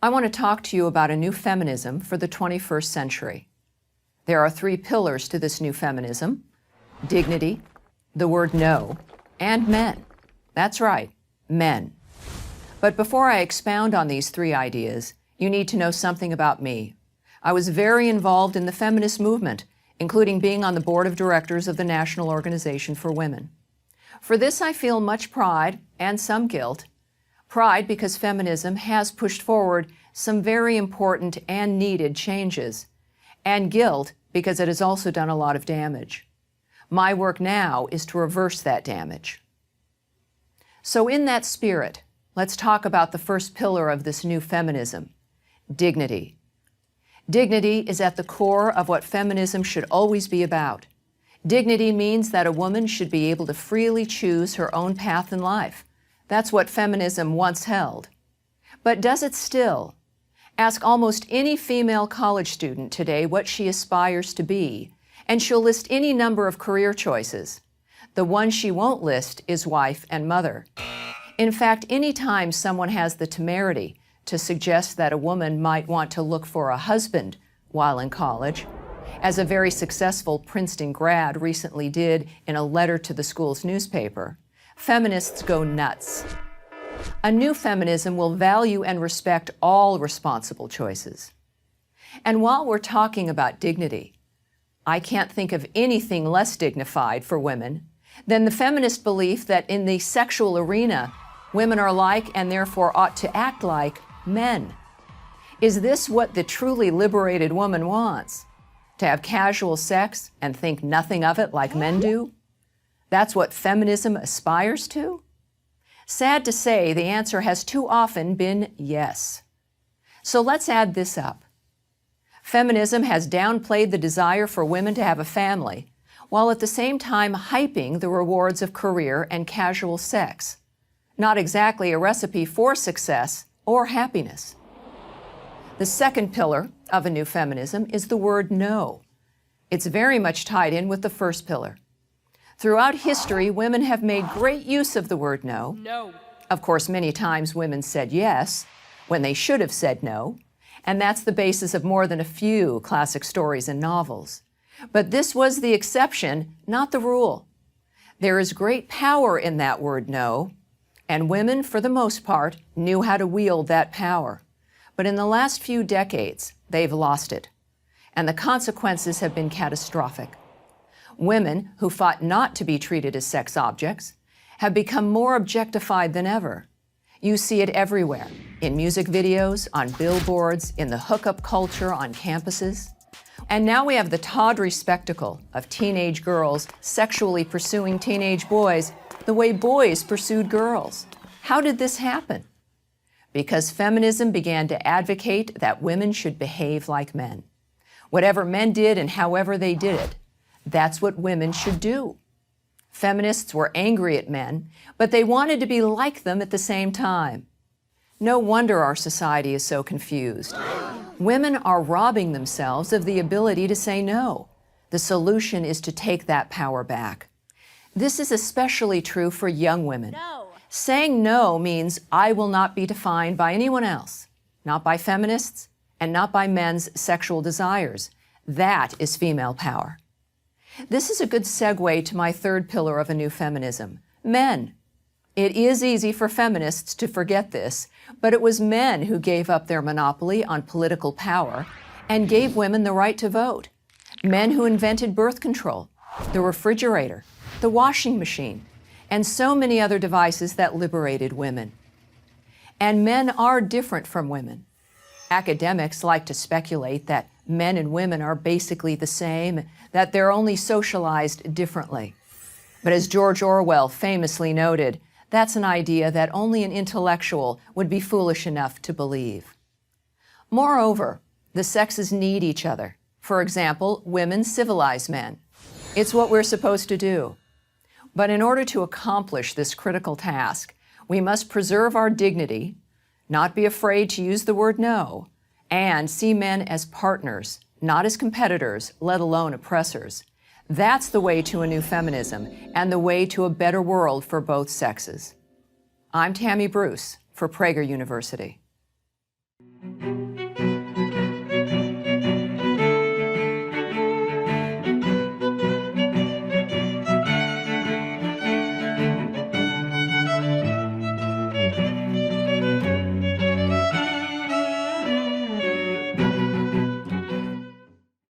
I want to talk to you about a new feminism for the 21st century. There are three pillars to this new feminism: dignity, the word no, and men. That's right, men. But before I expound on these three ideas, you need to know something about me. I was very involved in the feminist movement, including being on the board of directors of the National Organization for Women. For this, I feel much pride and some guilt. Pride because feminism has pushed forward some very important and needed changes, and guilt because it has also done a lot of damage. My work now is to reverse that damage. So in that spirit, let's talk about the first pillar of this new feminism: dignity. Dignity is at the core of what feminism should always be about. Dignity means that a woman should be able to freely choose her own path in life. That's what feminism once held. But does it still? Ask almost any female college student today what she aspires to be, and she'll list any number of career choices. The one she won't list is wife and mother. In fact, any time someone has the temerity to suggest that a woman might want to look for a husband while in college, as a very successful Princeton grad recently did in a letter to the school's newspaper, feminists go nuts. A new feminism will value and respect all responsible choices. And while we're talking about dignity, I can't think of anything less dignified for women than the feminist belief that in the sexual arena, women are like and therefore ought to act like men. Is this what the truly liberated woman wants? To have casual sex and think nothing of it like men do? That's what feminism aspires to? Sad to say, the answer has too often been yes. So let's add this up. Feminism has downplayed the desire for women to have a family, while at the same time hyping the rewards of career and casual sex. Not exactly a recipe for success or happiness. The second pillar of a new feminism is the word no. It's very much tied in with the first pillar. Throughout history, women have made great use of the word no. No. Of course, many times women said yes when they should have said no, and that's the basis of more than a few classic stories and novels. But this was the exception, not the rule. There is great power in that word no, and women, for the most part, knew how to wield that power. But in the last few decades, they've lost it, and the consequences have been catastrophic. Women who fought not to be treated as sex objects have become more objectified than ever. You see it everywhere, in music videos, on billboards, in the hookup culture on campuses. And now we have the tawdry spectacle of teenage girls sexually pursuing teenage boys the way boys pursued girls. How did this happen? Because feminism began to advocate that women should behave like men. Whatever men did and however they did it, that's what women should do. Feminists were angry at men, but they wanted to be like them at the same time. No wonder our society is so confused. Women are robbing themselves of the ability to say no. The solution is to take that power back. This is especially true for young women. No. Saying no means I will not be defined by anyone else, not by feminists, and not by men's sexual desires. That is female power. This is a good segue to my third pillar of a new feminism: men. It is easy for feminists to forget this, but it was men who gave up their monopoly on political power and gave women the right to vote. Men who invented birth control, the refrigerator, the washing machine, and so many other devices that liberated women. And men are different from women. Academics like to speculate that men and women are basically the same, that they're only socialized differently. But as George Orwell famously noted, that's an idea that only an intellectual would be foolish enough to believe. Moreover, the sexes need each other. For example, women civilize men. It's what we're supposed to do. But in order to accomplish this critical task, we must preserve our dignity, not be afraid to use the word no, and see men as partners, not as competitors, let alone oppressors. That's the way to a new feminism and the way to a better world for both sexes. I'm Tammy Bruce for Prager University.